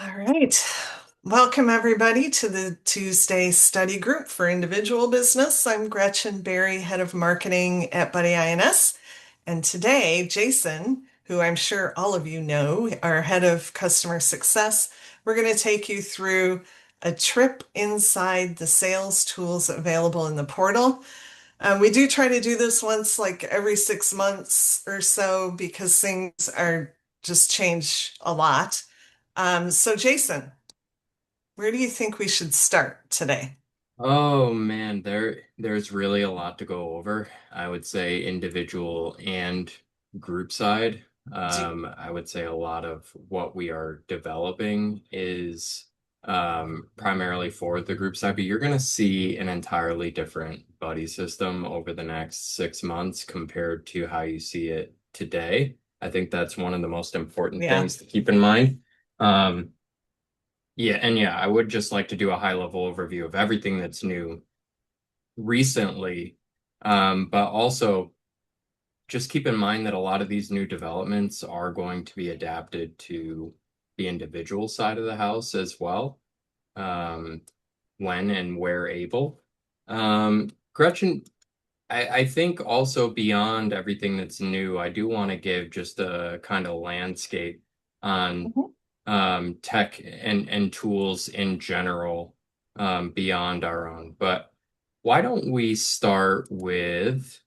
All right. Welcome, everybody, to the Tuesday study group for individual business. I'm Gretchen Berry, head of marketing at Buddy INS. And today, Jason, who I'm sure all of you know, our head of customer success, we're going to take you through a trip inside the sales tools available in the portal. We do try to do this once, like every 6 months or so, because things are just change a lot. So Jason, where do you think we should start today? Oh man, there's really a lot to go over. I would say individual and group side. Do, I would say a lot of what we are developing is primarily for the group side, but you're going to see an entirely different buddy system over the next 6 months compared to how you see it today. I think that's one of the most important yeah, things to keep in mind. Um, yeah, I would just like to do a high level overview of everything that's new recently. But also just keep in mind that a lot of these new developments are going to be adapted to the individual side of the house as well, um, when and where able. Gretchen, I think also beyond everything that's new, I do want to give just a kind of landscape on Mhm. tech and tools in general, beyond our own. But why don't we start with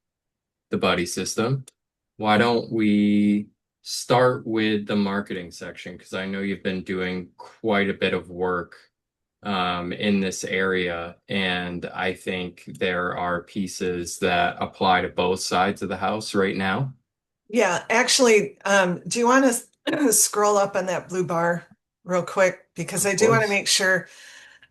the buddy system? Why don't we start with the marketing section? Because I know you've been doing quite a bit of work in this area, and I think there are pieces that apply to both sides of the house right now. Yeah. Actually, do you want to scroll up on that blue bar real quick? Because Of I do want to course. make sure,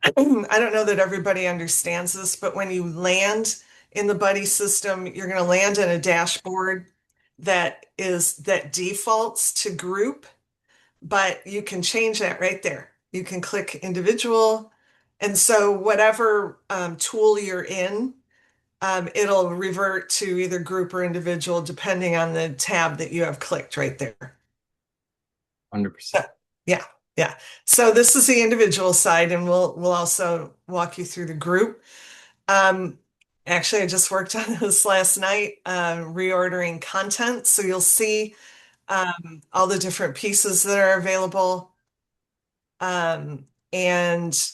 I don't know that everybody understands this, but when you land in the buddy system, you're going to land in a dashboard that defaults to group, but you can change that right there. You can click individual. And so whatever tool you're in, it'll revert to either group or individual depending on the tab that you have clicked right there. 100%. Yeah, yeah. So this is the individual side, and we'll also walk you through the group. Um, Actually, I just worked on this last night, reordering content. So you'll see all the different pieces that are available. And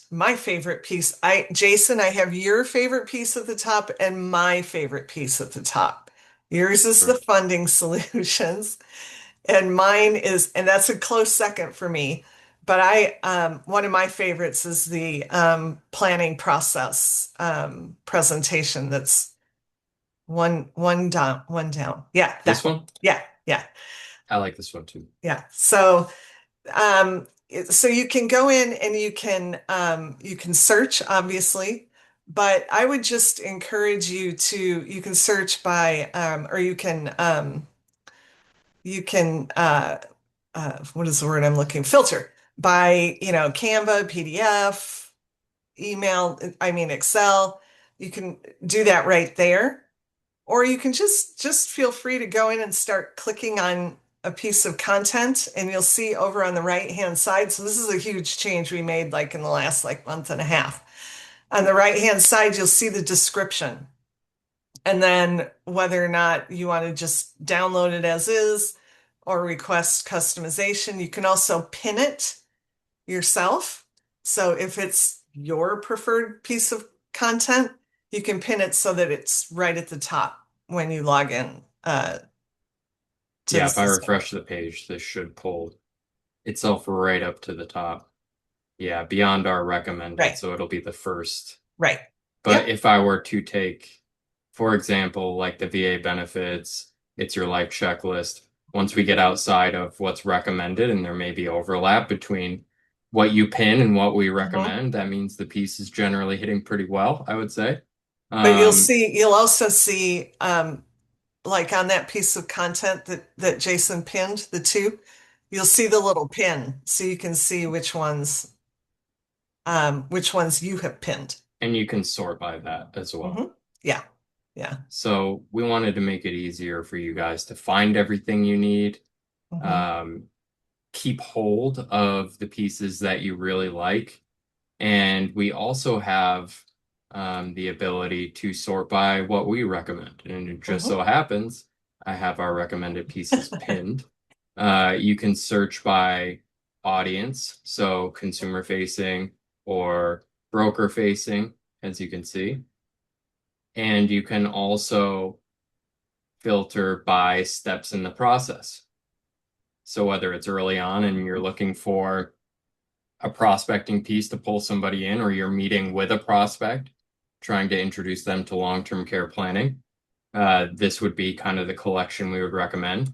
my favorite piece, Jason, I have your favorite piece at the top and my favorite piece at the top. Yours is the Sure. funding solutions, and mine is, and that's a close second for me. But one of my favorites is the planning process presentation. That's one down, one down. Yeah, that This one. one, Yeah, yeah, I like this one too. yeah. So you can go in and you can search, obviously, but I would just encourage you to you can search by or you can what is the word I'm looking? Filter by, Canva, PDF, email, I mean Excel. You can do that right there. Or you can just feel free to go in and start clicking on a piece of content, and you'll see over on the right hand side. So this is a huge change we made like in the last like month and a half. On the right hand side, you'll see the description. And then whether or not you want to just download it as is or request customization, you can also pin it yourself. So if it's your preferred piece of content, you can pin it so that it's right at the top when you log in to Yeah, the if I system. refresh the page, this should pull itself right up to the top. Yeah, beyond our recommended, Right, so it'll be the first. right. But Yep. if I were to take, for example, like the VA benefits, it's your life checklist. Once we get outside of what's recommended, and there may be overlap between what you pin and what we Mhm. recommend, that means the piece is generally hitting pretty well, I would say. But Um, you'll also see, like on that piece of content that Jason pinned, the two, you'll see the little pin, so you can see which ones you have pinned. and you can sort by that as well. Hmm. Yeah, yeah. So we wanted to make it easier for you guys to find everything you need. Hmm. Um, keep hold of the pieces that you really like. And we also have the ability to sort by what we recommend. And it just Mhm. so happens I have our recommended pieces pinned. You can search by audience, so consumer facing or broker facing, as you can see. And you can also filter by steps in the process. So whether it's early on and you're looking for a prospecting piece to pull somebody in, or you're meeting with a prospect, trying to introduce them to long-term care planning, this would be kind of the collection we would recommend.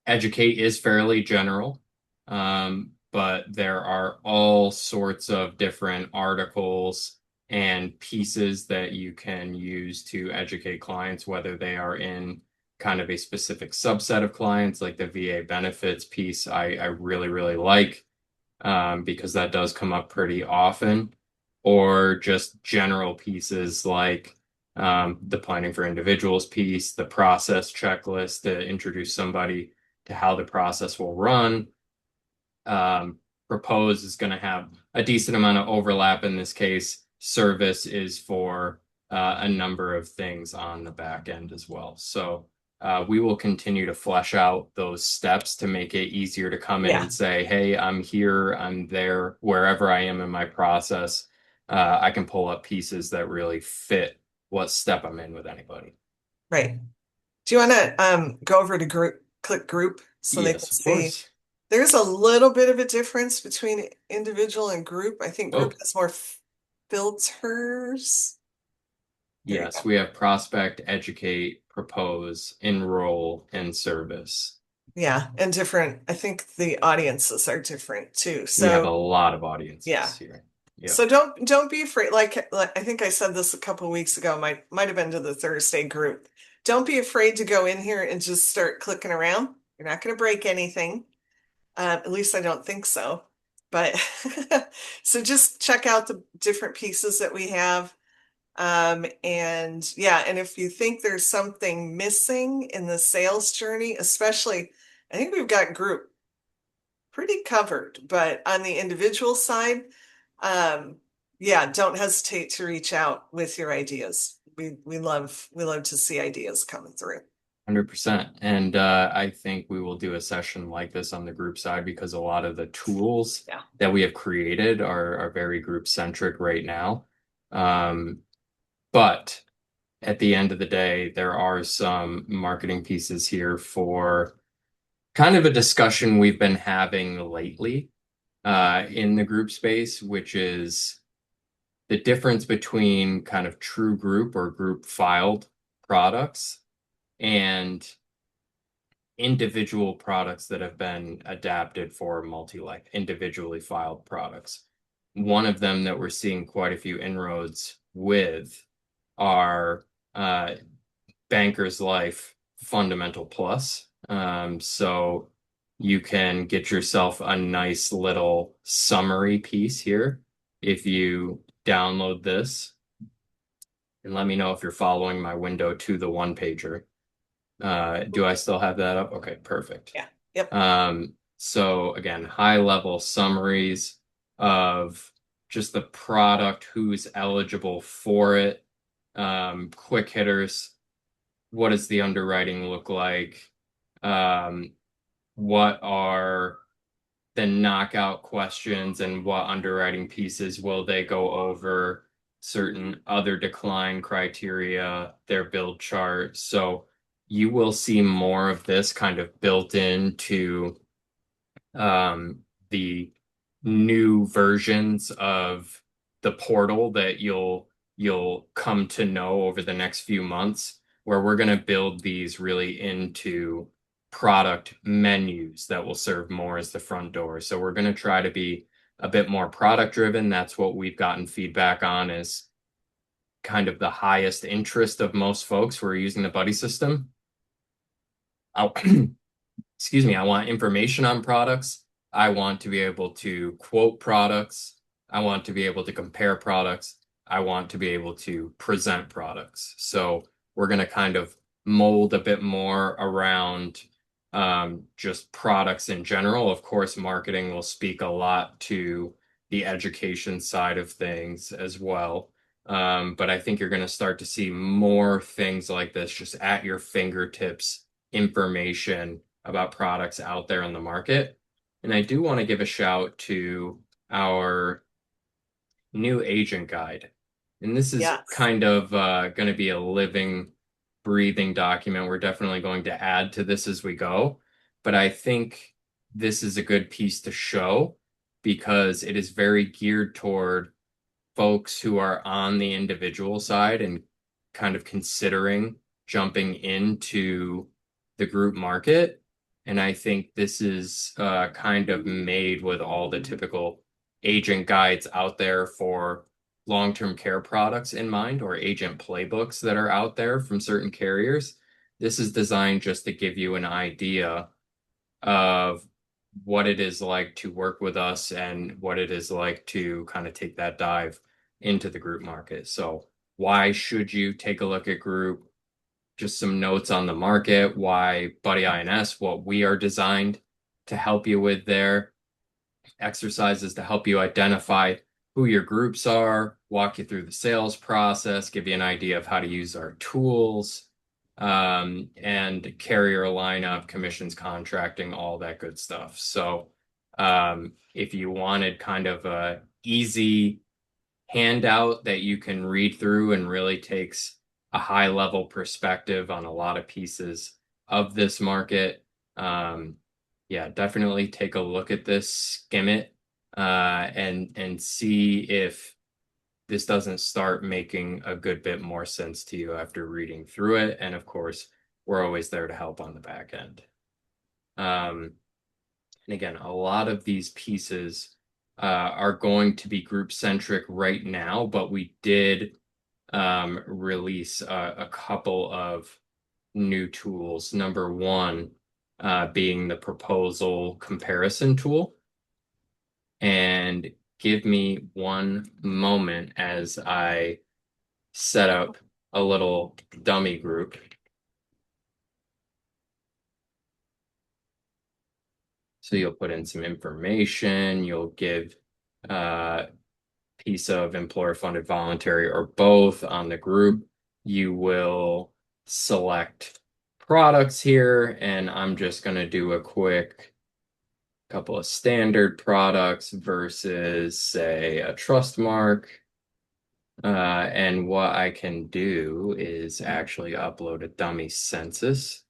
Educate is fairly general, but there are all sorts of different articles and pieces that you can use to educate clients, whether they are in kind of a specific subset of clients, like the VA benefits piece, I really, really like because that does come up pretty often, or just general pieces like the planning for individuals piece, the process checklist to introduce somebody to how the process will run. Um, Propose is going to have a decent amount of overlap in this case. Service is for a number of things on the back end as well. So we will continue to flesh out those steps to make it easier to come in Yeah, and say, hey, I'm here, I'm there, wherever I am in my process. I can pull up pieces that really fit what step I'm in with anybody. right. Do you want to go over to group, click group so they can Yes, of see? course. There's a little bit of a difference between individual and group. I think group Oh, has more filters. There you yes, go. we have prospect, educate, propose, enroll, and service. Yeah, and different. I think the audiences are different too. We have a So lot of yeah. audiences here. Yep. So don't be afraid. Like I think I said this a couple of weeks ago. Might have been to the Thursday group. Don't be afraid to go in here and just start clicking around. You're not going to break anything. At least I don't think so. But so just check out the different pieces that we have. And yeah, and if you think there's something missing in the sales journey, especially, I think we've got group pretty covered, but on the individual side, um, yeah, don't hesitate to reach out with your ideas. We love to see ideas coming through. 100%. And I think we will do a session like this on the group side because a lot of the tools Yeah. that we have created are very group centric right now. Um, but at the end of the day, there are some marketing pieces here for kind of a discussion we've been having lately in the group space, which is the difference between kind of true group or group filed products and individual products that have been adapted for multi-life, individually filed products. One of them that we're seeing quite a few inroads with are Banker's Life Fundamental Plus. So you can get yourself a nice little summary piece here if you download this. And let me know if you're following my window to the one pager. Do I still have that up? Okay, perfect. Yeah. Yep. So again, high level summaries of just the product, who's eligible for it, quick hitters, what does the underwriting look like? Um, what are the knockout questions and what underwriting pieces will they go over? Certain other decline criteria, their build chart. So you will see more of this kind of built into the new versions of the portal that you'll come to know over the next few months, where we're going to build these really into product menus that will serve more as the front door. So we're going to try to be a bit more product driven. That's what we've gotten feedback on is kind of the highest interest of most folks who are using the buddy system. I'll, excuse me, I want information on products. I want to be able to quote products. I want to be able to compare products. I want to be able to present products. So we're going to kind of mold a bit more around just products in general. Of course, marketing will speak a lot to the education side of things as well. But I think you're going to start to see more things like this just at your fingertips, information about products out there in the market. And I do want to give a shout to our new agent guide. And this is Yes. kind of going to be a living, breathing document. We're definitely going to add to this as we go. But I think this is a good piece to show because it is very geared toward folks who are on the individual side and kind of considering jumping into the group market. And I think this is kind of made with all the typical agent guides out there for long-term care products in mind, or agent playbooks that are out there from certain carriers. This is designed just to give you an idea of what it is like to work with us and what it is like to kind of take that dive into the group market. So, why should you take a look at group? Just some notes on the market, why Buddy INS, what we are designed to help you with there, exercises to help you identify who your groups are, walk you through the sales process, give you an idea of how to use our tools, and carrier lineup, commissions, contracting, all that good stuff. So, if you wanted kind of a easy handout that you can read through and really takes a high level perspective on a lot of pieces of this market, yeah, definitely take a look at this, skim it, and see if this doesn't start making a good bit more sense to you after reading through it. And of course, we're always there to help on the back end. Um, and again, a lot of these pieces are going to be group centric right now, but we did release a couple of new tools. Number one being the proposal comparison tool. And give me one moment as I set up a little dummy group. So you'll put in some information, you'll give a piece of employer funded voluntary or both on the group. You will select products here, and I'm just going to do a quick couple of standard products versus, say, a trust mark. And what I can do is actually upload a dummy census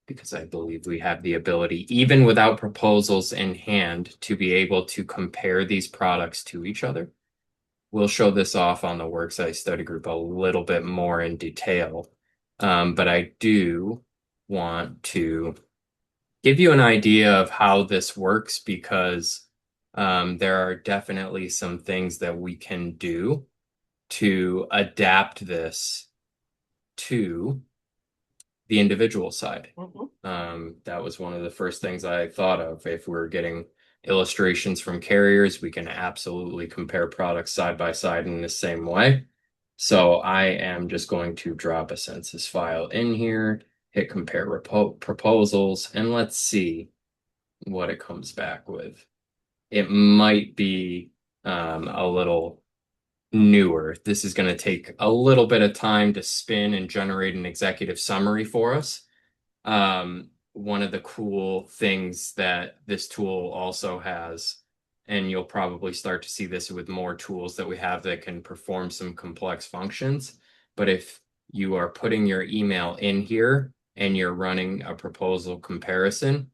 because I believe we have the ability, even without proposals in hand, to be able to compare these products to each other. We'll show this off on the Worksite study group a little bit more in detail. But I do want to give you an idea of how this works because there are definitely some things that we can do to adapt this to the individual side. Mhm. That was one of the first things I thought of. If we're getting illustrations from carriers, we can absolutely compare products side by side in the same way. So I am just going to drop a census file in here, hit compare proposals, and let's see what it comes back with. It might be a little newer. This is going to take a little bit of time to spin and generate an executive summary for us. One of the cool things that this tool also has, and you'll probably start to see this with more tools that we have that can perform some complex functions. But if you are putting your email in here and you're running a proposal comparison,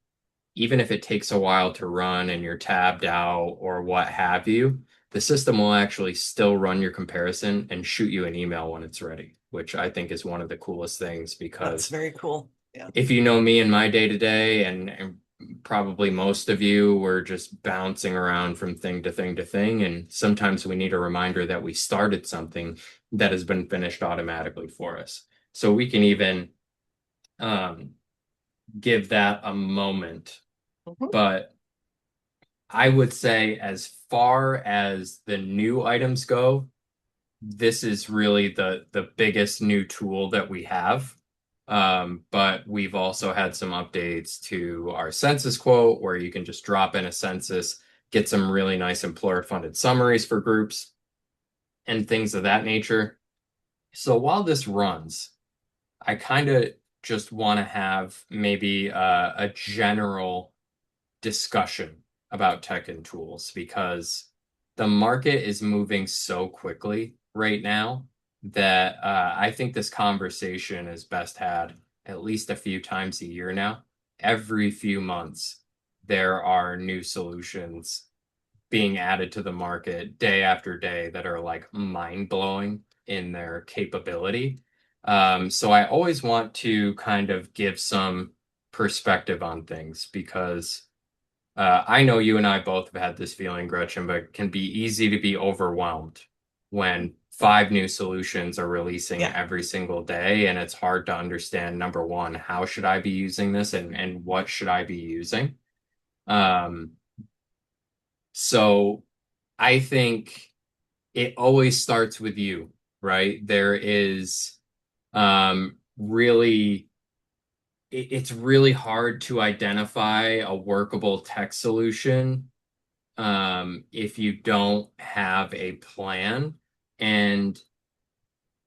even if it takes a while to run and you're tabbed out or what have you, the system will actually still run your comparison and shoot you an email when it's ready, which I think is one of the coolest things That's because very cool. Yeah. if you know me in my day to day, and probably most of you, we're just bouncing around from thing to thing to thing. And sometimes we need a reminder that we started something that has been finished automatically for us. So we can even um, give that a moment. Mhm. But I would say, as far as the new items go, this is really the biggest new tool that we have. But we've also had some updates to our census quote where you can just drop in a census, get some really nice employer-funded summaries for groups and things of that nature. So while this runs, I kind of just want to have maybe a general discussion about tech and tools because the market is moving so quickly right now that I think this conversation is best had at least a few times a year now. Every few months, there are new solutions being added to the market day after day that are like mind blowing in their capability. So I always want to kind of give some perspective on things because I know you and I both have had this feeling, Gretchen, but it can be easy to be overwhelmed when five new solutions are releasing Yeah. every single day, and it's hard to understand, number one, how should I be using this and what should I be using? Um, so I think it always starts with you, right? There is really it's really hard to identify a workable tech solution if you don't have a plan, and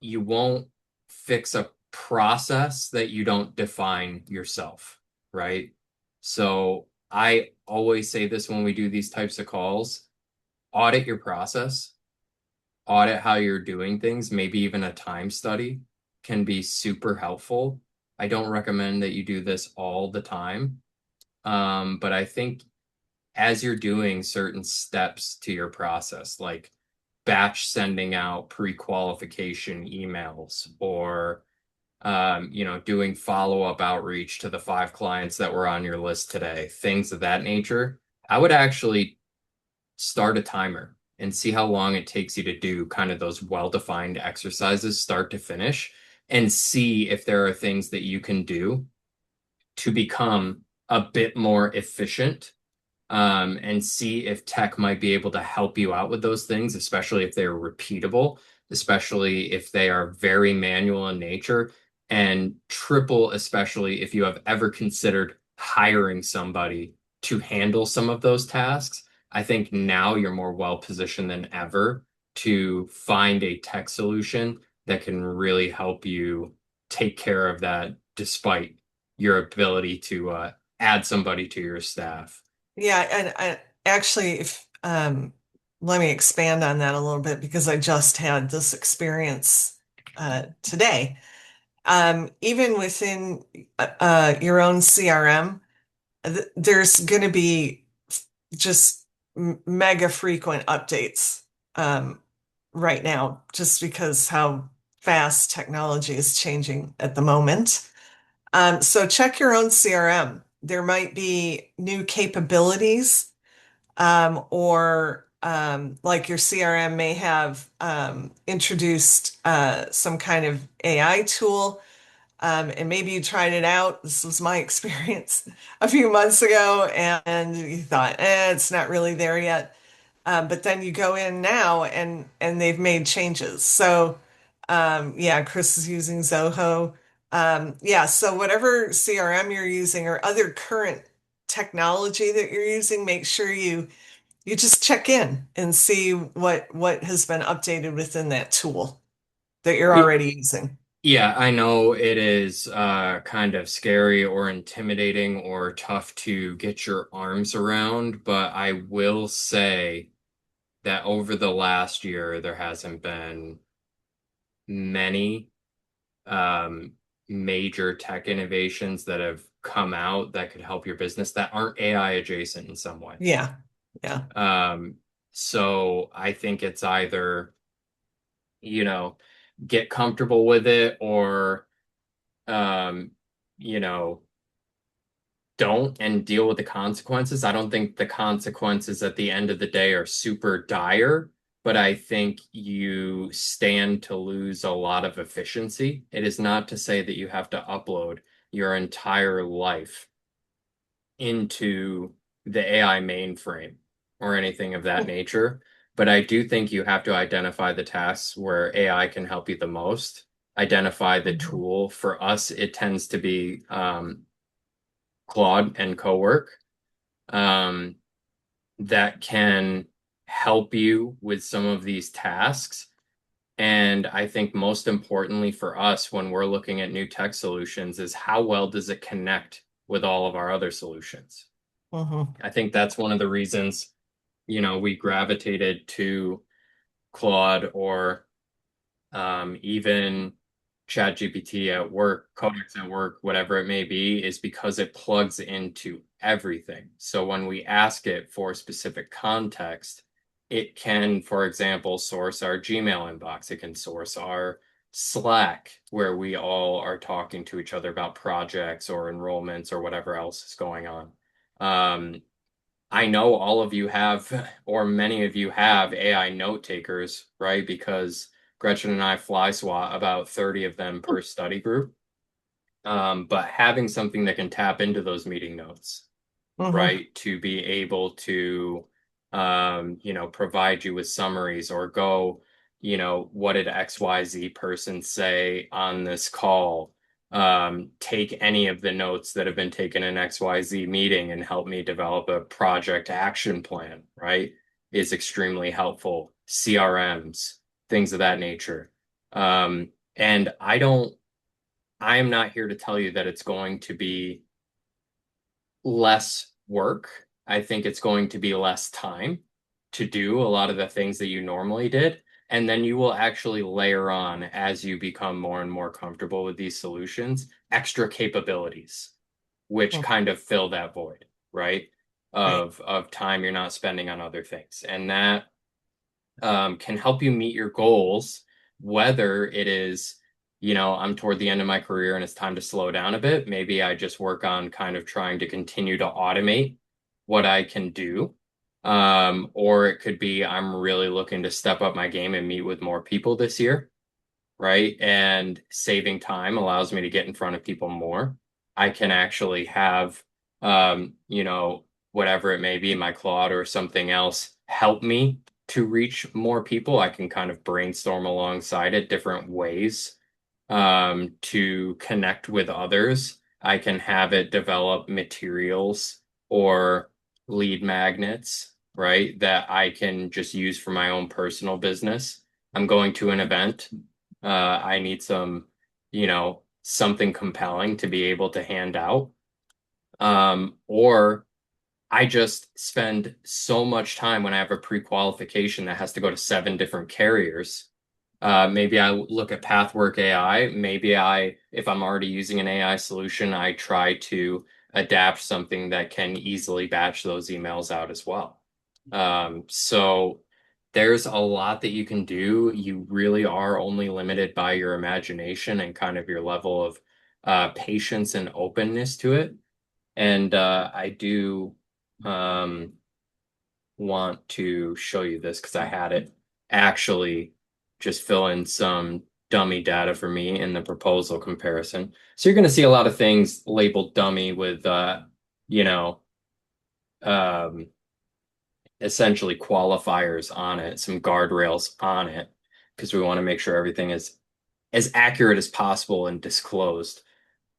you won't fix a process that you don't define yourself, right? So I always say this when we do these types of calls, audit your process, audit how you're doing things, maybe even a time study can be super helpful. I don't recommend that you do this all the time, but I think as you're doing certain steps to your process, like batch sending out pre-qualification emails or doing follow-up outreach to the five clients that were on your list today, things of that nature, I would actually start a timer and see how long it takes you to do kind of those well-defined exercises start to finish and see if there are things that you can do to become a bit more efficient and see if tech might be able to help you out with those things, especially if they're repeatable, especially if they are very manual in nature, and triple, especially if you have ever considered hiring somebody to handle some of those tasks. I think now you're more well positioned than ever to find a tech solution that can really help you take care of that despite your ability to add somebody to your staff. Yeah, and actually, if let me expand on that a little bit because I just had this experience today. Even within your own CRM, there's going to be just mega frequent updates right now, just because how fast technology is changing at the moment. So check your own CRM. There might be new capabilities, or like your CRM may have introduced some kind of AI tool, and maybe you tried it out. This was my experience a few months ago, and you thought, it's not really there yet. But then you go in now, and they've made changes. So, yeah, Chris is using Zoho. Yeah, so whatever CRM you're using or other current technology that you're using, make sure you just check in and see what has been updated within that tool that you're already using. Yeah, I know it is kind of scary or intimidating or tough to get your arms around, but I will say that over the last year, there hasn't been many um, major tech innovations that have come out that could help your business that aren't AI adjacent in some way. Yeah. Yeah. Um, so I think it's either, you know, get comfortable with it or, um, you know, don't and deal with the consequences. I don't think the consequences at the end of the day are super dire, but I think you stand to lose a lot of efficiency. It is not to say that you have to upload your entire life into the AI mainframe or anything of that nature, but I do think you have to identify the tasks where AI can help you the most identify the Mhm. tool. For us, it tends to be Claude and Cowork um, that can help you with some of these tasks. And I think most importantly for us when we're looking at new tech solutions is how well does it connect with all of our other solutions? Mhm. I think that's one of the reasons, we gravitated to Claude or even ChatGPT at work, Codex at work, whatever it may be, is because it plugs into everything. So when we ask it for specific context, it can, for example, source our Gmail inbox. It can source our Slack, where we all are talking to each other about projects or enrollments or whatever else is going on. Um, I know all of you have, or many of you have AI note takers, right? Because Gretchen and I fly swat about 30 of them per study group. But having something that can tap into those meeting notes, Mhm. right? To be able to, provide you with summaries or go, what did XYZ person say on this call? Take any of the notes that have been taken in XYZ meeting and help me develop a project action plan, right? Is extremely helpful. CRMs, things of that nature. And I am not here to tell you that it's going to be less work. I think it's going to be less time to do a lot of the things that you normally did. And then you will actually layer on as you become more and more comfortable with these solutions, extra capabilities, which Mhm. kind of fill that void, right? Right. Of time you're not spending on other things. And that can help you meet your goals, whether it is, I'm toward the end of my career and it's time to slow down a bit. Maybe I just work on kind of trying to continue to automate what I can do. Or it could be I'm really looking to step up my game and meet with more people this year, right? And saving time allows me to get in front of people more. I can actually have, whatever it may be, my Claude or something else, help me to reach more people. I can kind of brainstorm alongside it different ways to connect with others. I can have it develop materials or lead magnets, right, that I can just use for my own personal business. I'm going to an event. I need something compelling to be able to hand out. Or I just spend so much time when I have a pre-qualification that has to go to 7 different carriers. Maybe I look at Pathwork AI. If I'm already using an AI solution, I try to adapt something that can easily batch those emails out as well. So there's a lot that you can do. You really are only limited by your imagination and kind of your level of patience and openness to it. And I do um, want to show you this because I had it actually just fill in some dummy data for me in the proposal comparison. So you're going to see a lot of things labeled dummy with, you know, um, essentially qualifiers on it, some guardrails on it, because we want to make sure everything is as accurate as possible and disclosed.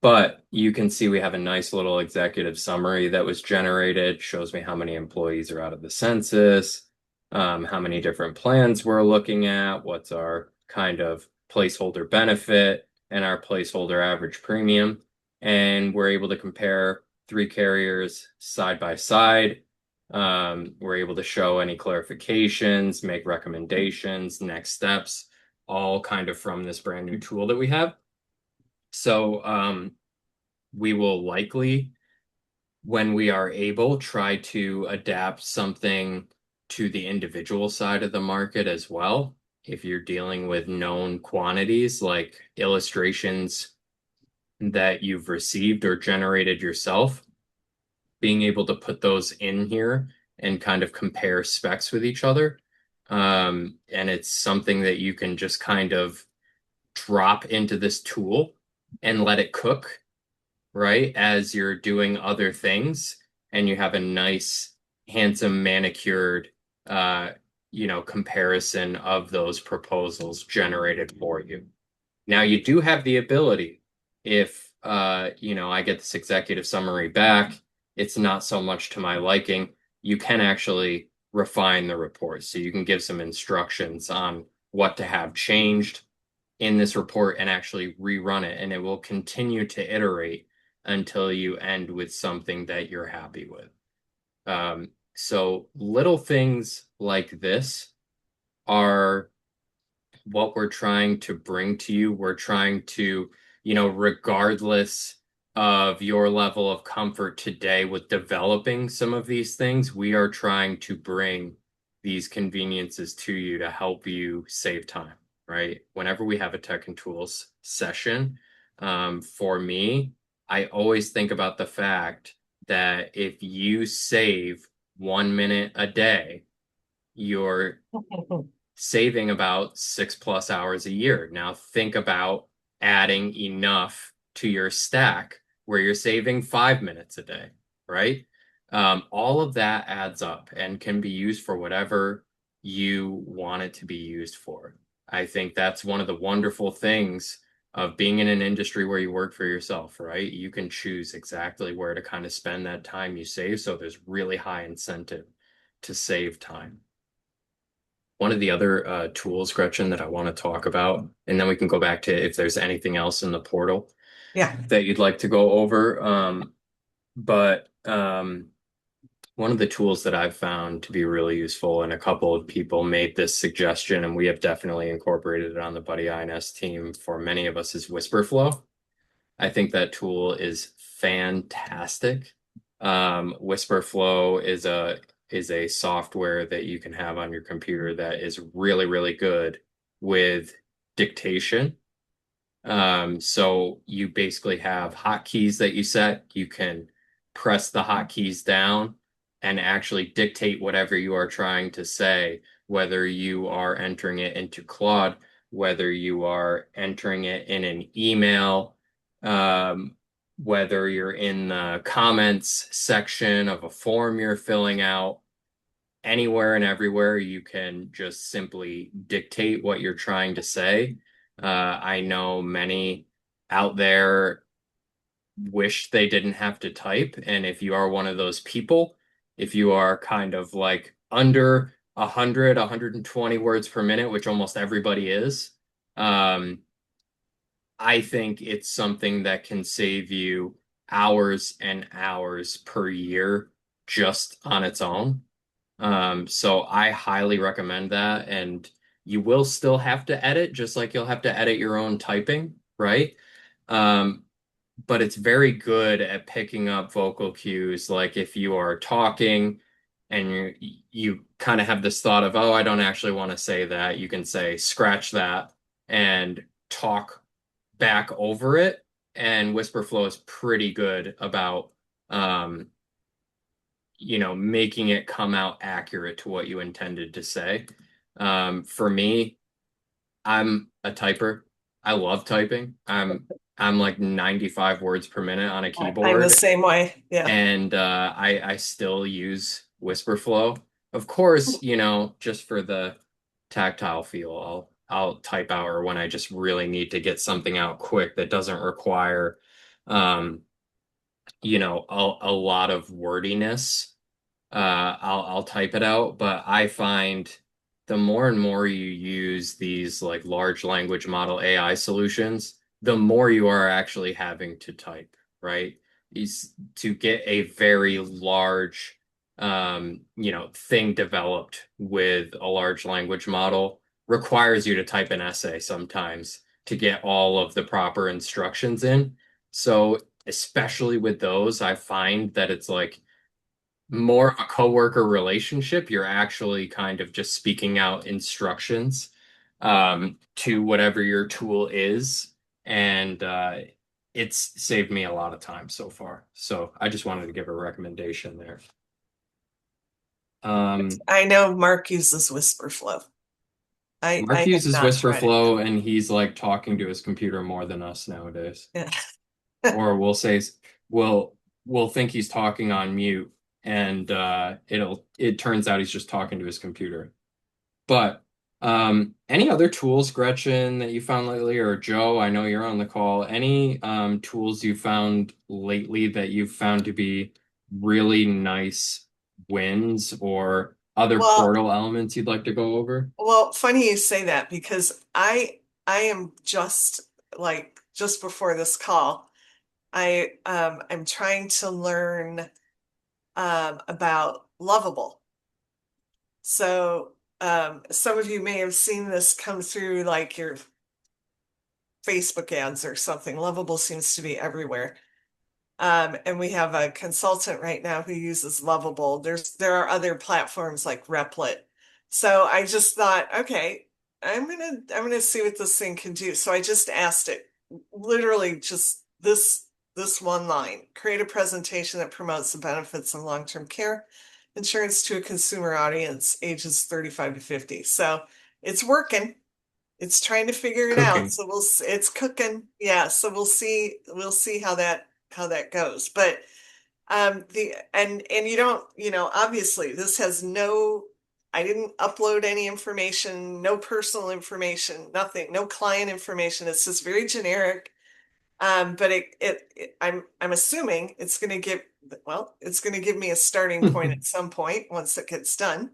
But you can see we have a nice little executive summary that was generated, shows me how many employees are out of the census, how many different plans we're looking at, what's our kind of placeholder benefit, and our placeholder average premium. And we're able to compare 3 carriers side by side. We're able to show any clarifications, make recommendations, next steps, all kind of from this brand new tool that we have. So, we will likely, when we are able, try to adapt something to the individual side of the market as well. If you're dealing with known quantities like illustrations that you've received or generated yourself, being able to put those in here and kind of compare specs with each other. And it's something that you can just kind of drop into this tool and let it cook, right? As you're doing other things and you have a nice, handsome, manicured, comparison of those proposals generated for you. Now you do have the ability if I get this executive summary back, it's not so much to my liking, you can actually refine the report. So you can give some instructions on what to have changed in this report and actually rerun it, and it will continue to iterate until you end with something that you're happy with. So little things like this are what we're trying to bring to you. We're trying to, regardless of your level of comfort today with developing some of these things, we are trying to bring these conveniences to you to help you save time, right? Whenever we have a tech and tools session, for me, I always think about the fact that if you save 1 minute a day, you're saving about 6+ hours a year. Now think about adding enough to your stack where you're saving 5 minutes a day, right? All of that adds up and can be used for whatever you want it to be used for. I think that's one of the wonderful things of being in an industry where you work for yourself, right? You can choose exactly where to kind of spend that time you save. So there's really high incentive to save time. One of the other tools, Gretchen, that I want to talk about, and then we can go back to if there's anything else in the portal Yeah. that you'd like to go over. But one of the tools that I've found to be really useful, and a couple of people made this suggestion, and we have definitely incorporated it on the Buddy INS team for many of us, is Whisperflow. I think that tool is fantastic. Whisperflow is a software that you can have on your computer that is really, really good with dictation. So you basically have hotkeys that you set. You can press the hotkeys down and actually dictate whatever you are trying to say, whether you are entering it into Claude, whether you are entering it in an email, um, whether you're in the comments section of a form you're filling out. Anywhere and everywhere, you can just simply dictate what you're trying to say. I know many out there wish they didn't have to type. And if you are one of those people, if you are kind of like under 100, 120 words per minute, which almost everybody is, um, I think it's something that can save you hours and hours per year just on its own. So I highly recommend that. And you will still have to edit, just like you'll have to edit your own typing, right? Um, but it's very good at picking up vocal cues. Like if you are talking and you kind of have this thought of, oh, I don't actually want to say that, you can say, scratch that and talk back over it. And Whisperflow is pretty good about um, making it come out accurate to what you intended to say. For me, I'm a typer. I love typing. I'm like 95 words per minute on a I'm the keyboard, same way. Yeah. and I still use Whisperflow. Of course, just for the tactile feel, I'll type out, or when I just really need to get something out quick that doesn't require um, a lot of wordiness. I'll type it out, but I find the more and more you use these like large language model AI solutions, the more you are actually having to type, right? Is to get a very large thing developed with a large language model requires you to type an essay sometimes to get all of the proper instructions in. So especially with those, I find that it's like more of a coworker relationship. You're actually kind of just speaking out instructions to whatever your tool is. And it's saved me a lot of time so far. So I just wanted to give a recommendation there. Um, I know Mark uses Whisperflow. I Mark have uses not tried it yet. Whisperflow and he's like talking to his computer more than us nowadays. Yeah. Or we'll say we'll we'll think he's talking on mute and it turns out he's just talking to his computer. But Any other tools, Gretchen, that you found lately, or Joe? I know you're on the call. Any tools you found lately that you found to be really nice wins or other Well, portal elements you'd like to go over? funny you say that because I am just like just before this call, I'm trying to learn about Lovable. So some of you may have seen this come through like your Facebook ads or something. Lovable seems to be everywhere. And we have a consultant right now who uses Lovable. There are other platforms like Replit. So I just thought, okay, I'm gonna see what this thing can do. So I just asked it, literally just this one line: create a presentation that promotes the benefits of long-term care insurance to a consumer audience ages 35 to 50. So it's working. It's trying to figure it out. Cooking. So it's cooking. Yeah, so we'll see how that goes. But the and you don't, obviously this has no I didn't upload any information, no personal information, nothing, no client information. It's just very generic. But I'm assuming it's going to give me a starting point at some point once it gets done.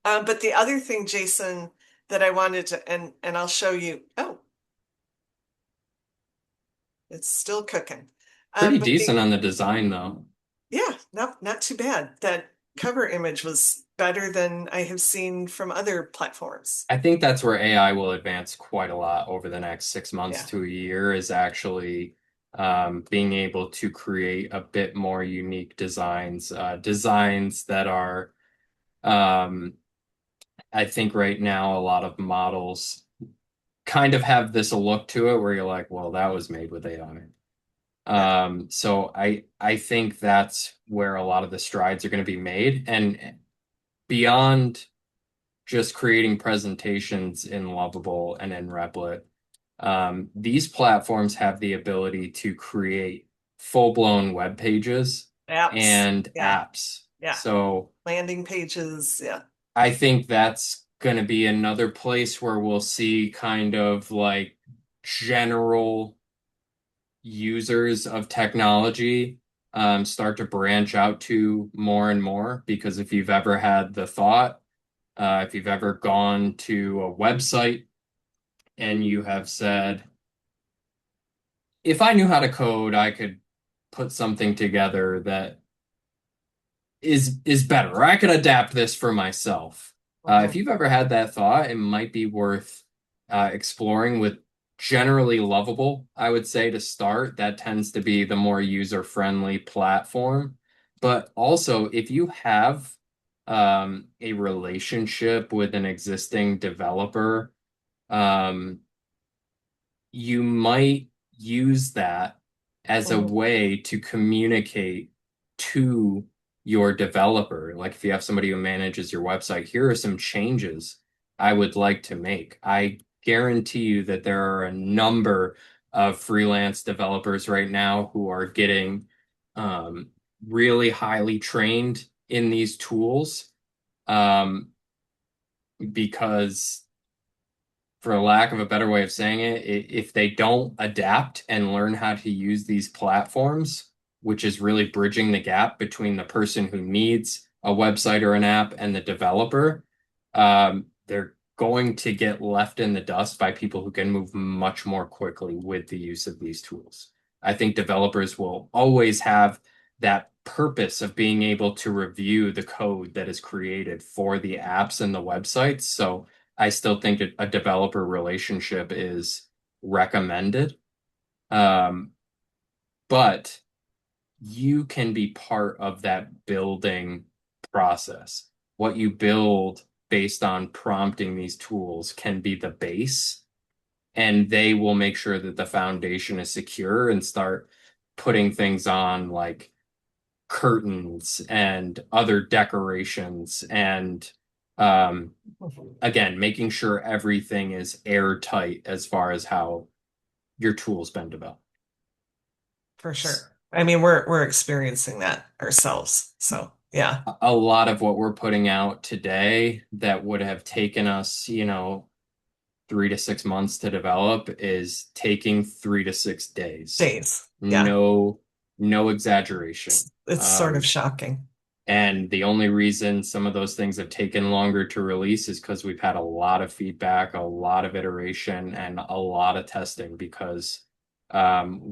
But the other thing, Jason, that I wanted to, and I'll show you. Oh, it's still cooking. Pretty But decent on the design, though. yeah, not too bad. That cover image was better than I have seen from other platforms. I think that's where AI will advance quite a lot over the next 6 months Yeah, to a year, is actually being able to create a bit more unique designs, designs that are, um, I think right now, a lot of models kind of have this look to it where you're like, well, that was made with AI. yeah, So I think that's where a lot of the strides are going to be made. And beyond just creating presentations in Lovable and in Replit, these platforms have the ability to create full-blown web pages apps. and Yeah, apps. yeah, So landing pages. Yeah. I think that's going to be another place where we'll see kind of like general users of technology start to branch out to more and more. Because if you've ever had the thought, if you've ever gone to a website and you have said, if I knew how to code, I could put something together that is better, or I could adapt this for myself. If Mhm. you've ever had that thought, it might be worth exploring with generally Lovable, I would say, to start. That tends to be the more user-friendly platform. But also, if you have a relationship with an existing developer, um, you might use that as a Mhm. way to communicate to your developer. Like if you have somebody who manages your website, here are some changes I would like to make. I guarantee you that there are a number of freelance developers right now who are getting um, really highly trained in these tools, um, because for lack of a better way of saying it, if they don't adapt and learn how to use these platforms, which is really bridging the gap between the person who needs a website or an app and the developer, they're going to get left in the dust by people who can move much more quickly with the use of these tools. I think developers will always have that purpose of being able to review the code that is created for the apps and the websites. So I still think a developer relationship is recommended. Um, but you can be part of that building process. What you build based on prompting these tools can be the base, and they will make sure that the foundation is secure and start putting things on like curtains and other decorations and um, again, making sure everything is airtight as far as how your tool's been developed. For sure. I mean, we're experiencing that ourselves. So Yeah. A lot of what we're putting out today that would have taken us, 3 to 6 months to develop is taking 3 to 6 days. Days. Yeah. No, no exaggeration. It's sort of Um, shocking. and the only reason some of those things have taken longer to release is because we've had a lot of feedback, a lot of iteration, and a lot of testing because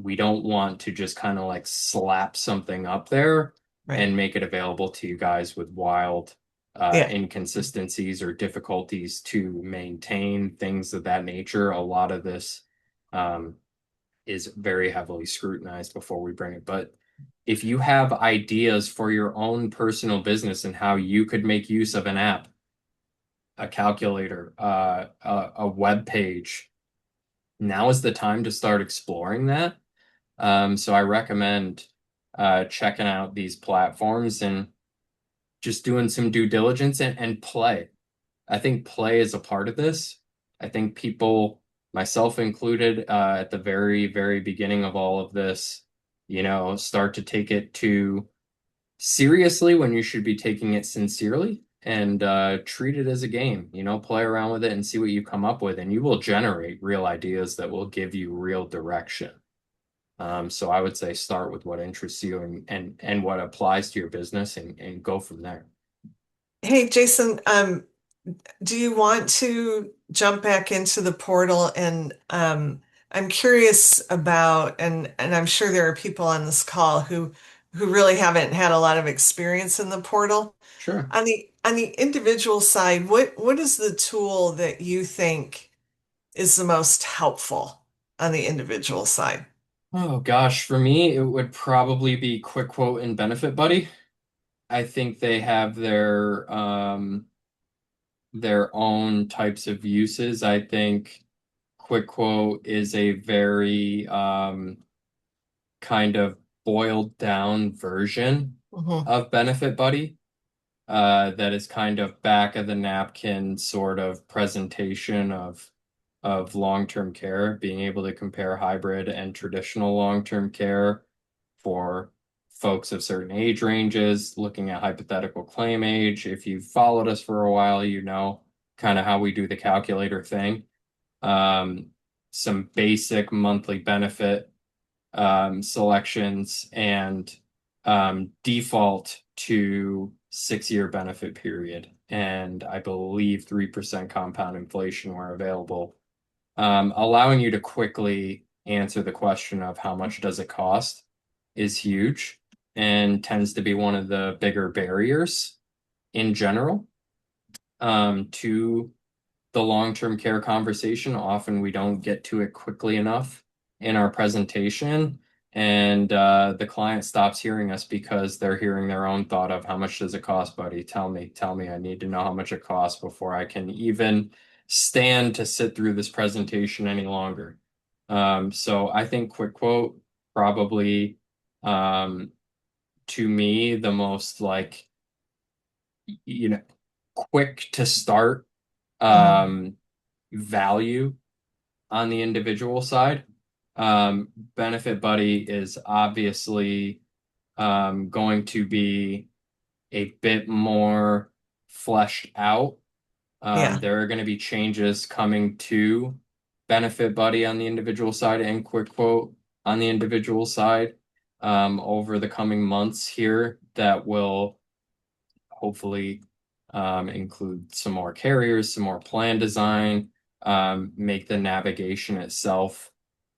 we don't want to just kind of like slap something up there Right. and make it available to you guys with wild Yeah. inconsistencies or difficulties to maintain things of that nature. A lot of this um, is very heavily scrutinized before we bring it. But if you have ideas for your own personal business and how you could make use of an app, a calculator, a web page, now is the time to start exploring that. So I recommend checking out these platforms and just doing some due diligence and play. I think play is a part of this. I think people, myself included, at the very, very beginning of all of this, start to take it too seriously when you should be taking it sincerely and treat it as a game. Play around with it and see what you come up with, and you will generate real ideas that will give you real direction. So I would say start with what interests you and what applies to your business and go from there. Hey, Jason, do you want to jump back into the portal? And I'm curious about, and I'm sure there are people on this call who really haven't had a lot of experience in the portal. Sure. On the individual side, what is the tool that you think is the most helpful on the individual side? Oh gosh, for me, it would probably be Quick Quote and Benefit Buddy. I think they have their own types of uses. I think Quick Quote is a very kind of boiled down version Hmm. of Benefit Buddy. That is kind of back of the napkin sort of presentation of long-term care, being able to compare hybrid and traditional long-term care for folks of certain age ranges, looking at hypothetical claim age. If you've followed us for a while, you know kind of how we do the calculator thing. Um, some basic monthly benefit selections and default to 6 year benefit period. And I believe 3% compound inflation were available, allowing you to quickly answer the question of how much does it cost is huge and tends to be one of the bigger barriers in general to the long-term care conversation. Often we don't get to it quickly enough in our presentation, and the client stops hearing us because they're hearing their own thought of how much does it cost, buddy? Tell me, I need to know how much it costs before I can even stand to sit through this presentation any longer. So I think Quick Quote probably, um, to me, the most like, you know, quick to start Hmm. um, value on the individual side. Benefit Buddy is obviously going to be a bit more fleshed out. Yeah, There are going to be changes coming to Benefit Buddy on the individual side and Quick Quote on the individual side over the coming months here that will hopefully include some more carriers, some more plan design, make the navigation itself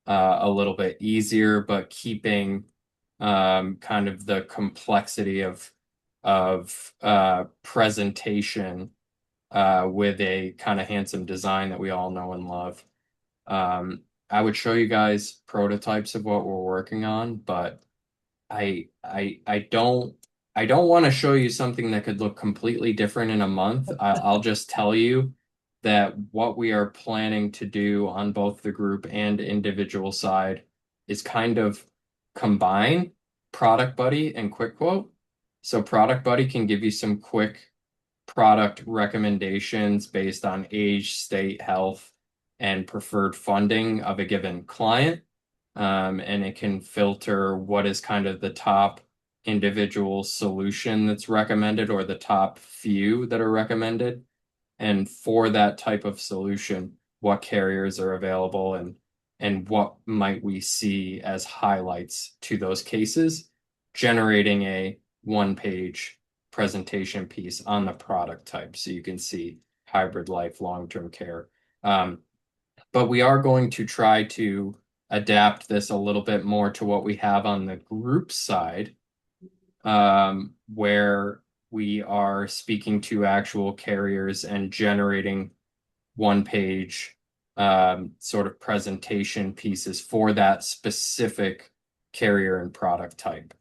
a little bit easier, but keeping kind of the complexity of presentation with a kind of handsome design that we all know and love. I would show you guys prototypes of what we're working on, but I don't want to show you something that could look completely different in a month. I'll just tell you that what we are planning to do on both the group and individual side is kind of combine Product Buddy and Quick Quote. So Product Buddy can give you some quick product recommendations based on age, state, health, and preferred funding of a given client. And it can filter what is kind of the top individual solution that's recommended or the top few that are recommended. And for that type of solution, what carriers are available and what might we see as highlights to those cases, generating a one-page presentation piece on the product type so you can see hybrid life, long-term care. Um, but we are going to try to adapt this a little bit more to what we have on the group side, where we are speaking to actual carriers and generating one page sort of presentation pieces for that specific carrier and product type.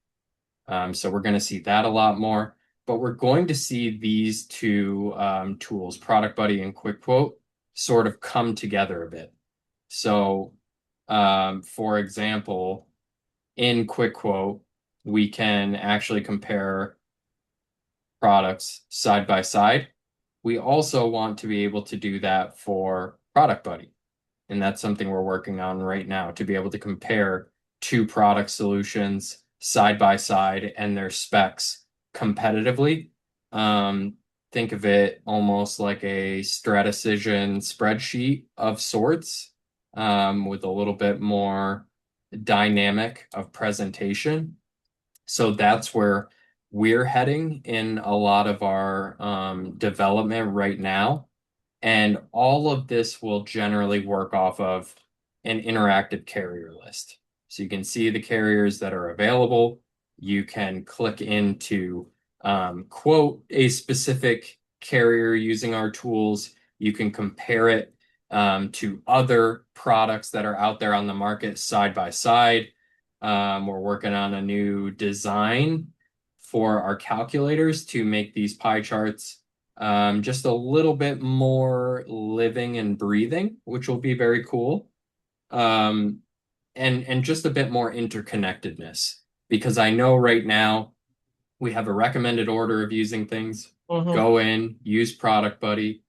So we're going to see that a lot more, but we're going to see these two tools, Product Buddy and Quick Quote, sort of come together a bit. So, for example, in Quick Quote, we can actually compare products side by side. We also want to be able to do that for Product Buddy. And that's something we're working on right now to be able to compare two product solutions side by side and their specs competitively. Um, think of it almost like a Stratecision spreadsheet of sorts, with a little bit more dynamic of presentation. So that's where we're heading in a lot of our development right now. And all of this will generally work off of an interactive carrier list. So you can see the carriers that are available. You can click into quote a specific carrier using our tools. You can compare it to other products that are out there on the market side by side. We're working on a new design for our calculators to make these pie charts just a little bit more living and breathing, which will be very cool. Um, and just a bit more interconnectedness because I know right now we have a recommended order of using things. Mhm. Go in, use Product Buddy,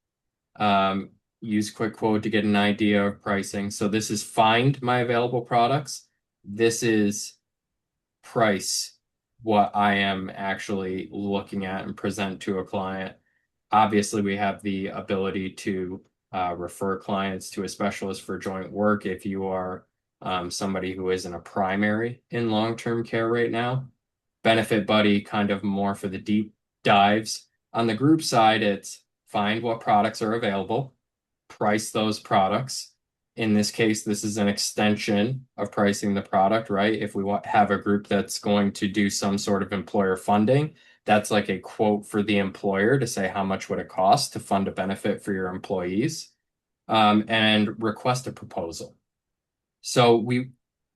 um, use Quick Quote to get an idea of pricing. So this is find my available products. This is price what I am actually looking at and present to a client. Obviously, we have the ability to refer clients to a specialist for joint work if you are somebody who isn't a primary in long-term care right now. Benefit Buddy kind of more for the deep dives. On the group side, it's find what products are available, price those products. In this case, this is an extension of pricing the product, right? If we have a group that's going to do some sort of employer funding, that's like a quote for the employer to say how much would it cost to fund a benefit for your employees, and request a proposal. So we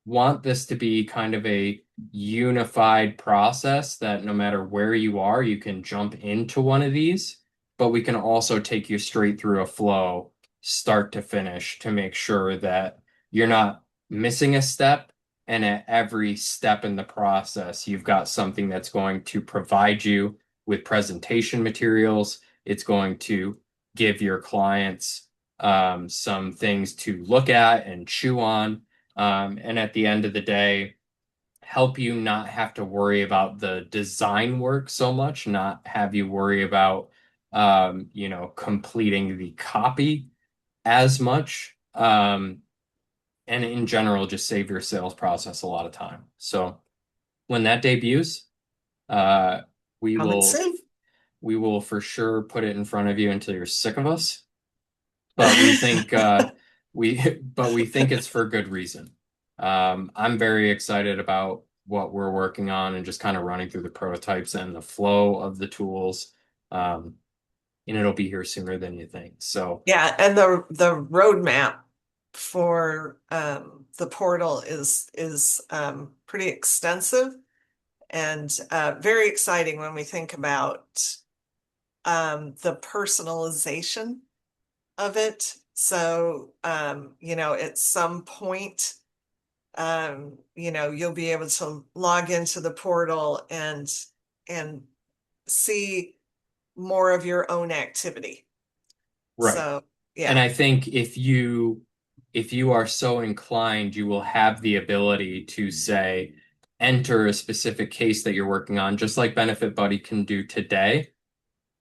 want this to be kind of a unified process that no matter where you are, you can jump into one of these, but we can also take you straight through a flow, start to finish, to make sure that you're not missing a step. And at every step in the process, you've got something that's going to provide you with presentation materials. It's going to give your clients some things to look at and chew on. And at the end of the day, help you not have to worry about the design work so much, not have you worry about, completing the copy as much. And in general, just save your sales process a lot of time. So when that debuts, uh, we Coming will soon. we will for sure put it in front of you until you're sick of us. But we think we think it's for good reason. I'm very excited about what we're working on and just kind of running through the prototypes and the flow of the tools. Um, and it'll be here sooner than you think. So Yeah, and the roadmap for the portal is pretty extensive and very exciting when we think about the personalization of it. So, at some point, you'll be able to log into the portal and see more of your own activity. right. So, And yeah. I think if you are so inclined, you will have the ability to say, enter a specific case that you're working on, just like Benefit Buddy can do today,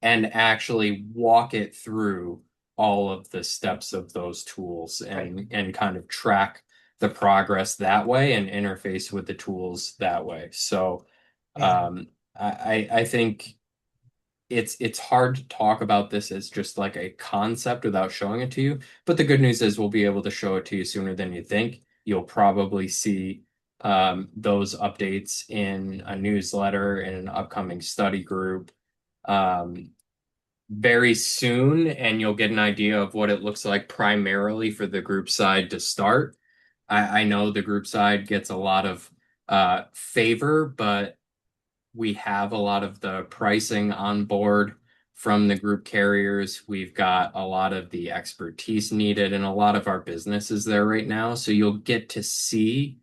and actually walk it through all of the steps of those tools Right. and kind of track the progress that way and interface with the tools that way. So Yeah. I think it's hard to talk about this as just like a concept without showing it to you. But the good news is we'll be able to show it to you sooner than you think. You'll probably see those updates in a newsletter in an upcoming study group um, very soon, and you'll get an idea of what it looks like primarily for the group side to start. I know the group side gets a lot of favor, but we have a lot of the pricing on board from the group carriers. We've got a lot of the expertise needed, and a lot of our business is there right now. So you'll get to see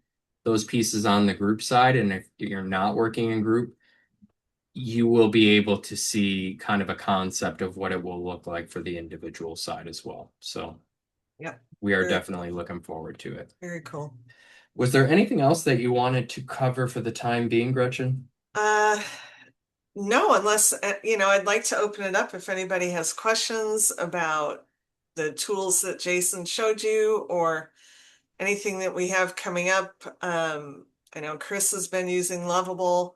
those pieces on the group side. And if you're not working in group, you will be able to see kind of a concept of what it will look like for the individual side as well. So Yep. we are Very cool. definitely looking forward to it. Very cool. Was there anything else that you wanted to cover for the time being, Gretchen? Uh, no, unless, I'd like to open it up if anybody has questions about the tools that Jason showed you or anything that we have coming up. I know Chris has been using Lovable.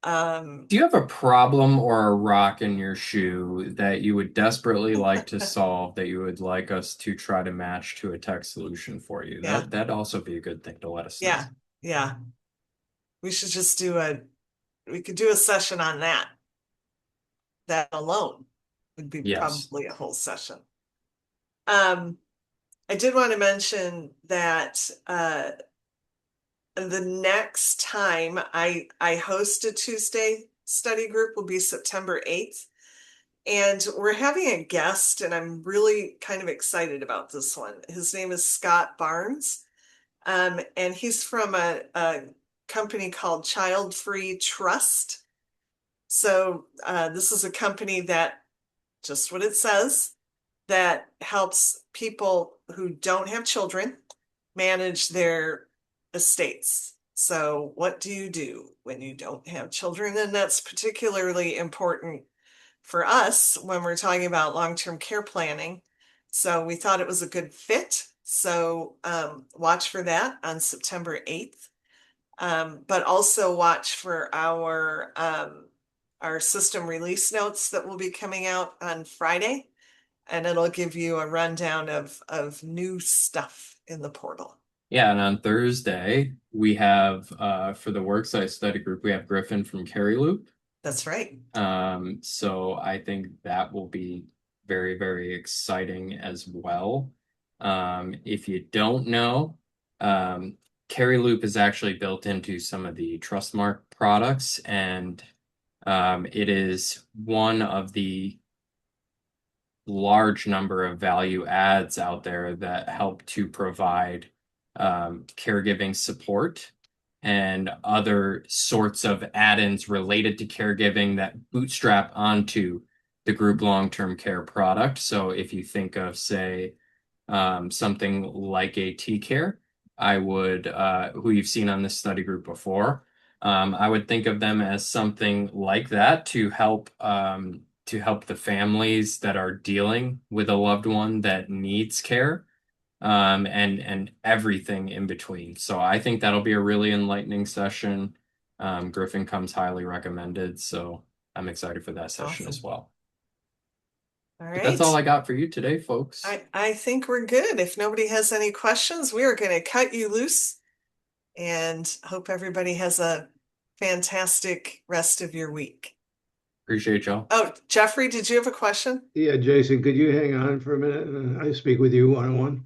Um, Do you have a problem or a rock in your shoe that you would desperately like to solve that you would like us to try to match to a tech solution for you? yeah, That'd also be a good thing to let us know. yeah, yeah. We should just we could do a session on that. That alone would be Yes. probably a whole session. Um, I did want to mention that the next time I host a Tuesday study group will be September 8th. And we're having a guest, and I'm really kind of excited about this one. His name is Scott Barnes, and he's from a company called Child Free Trust. So this is a company that, just what it says, that helps people who don't have children manage their estates. So, what do you do when you don't have children? And that's particularly important for us when we're talking about long-term care planning. So, we thought it was a good fit. So, watch for that on September 8th. But also watch for our system release notes that will be coming out on Friday, and it'll give you a rundown of new stuff in the portal. Yeah, and on Thursday we have for the worksite study group we have Griffin from Carry Loop. That's right. So I think that will be very, very exciting as well. If you don't know, um, Carry Loop is actually built into some of the Trustmark products, and it is one of the large number of value adds out there that help to provide caregiving support and other sorts of add-ins related to caregiving that bootstrap onto the group long-term care product. So if you think of, say, something like a T-Care, I would, who you've seen on this study group before, I would think of them as something like that to help the families that are dealing with a loved one that needs care, and everything in between. So I think that'll be a really enlightening session. Griffin comes highly recommended, so I'm excited for that session as Awesome. well. All But that's all right. I got for you today, folks. I think we're good. If nobody has any questions, we are going to cut you loose and hope everybody has a fantastic rest of your week. Appreciate y'all. Oh, Jeffrey, did you have a question? Yeah, Jason, could you hang on for a minute? I speak with you one-on-one.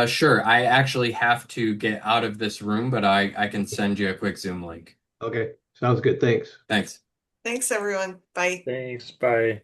Sure. I actually have to get out of this room, but I can send you a quick Zoom link. Okay, sounds good. Thanks. Thanks. Thanks, everyone. Bye. Thanks. Bye.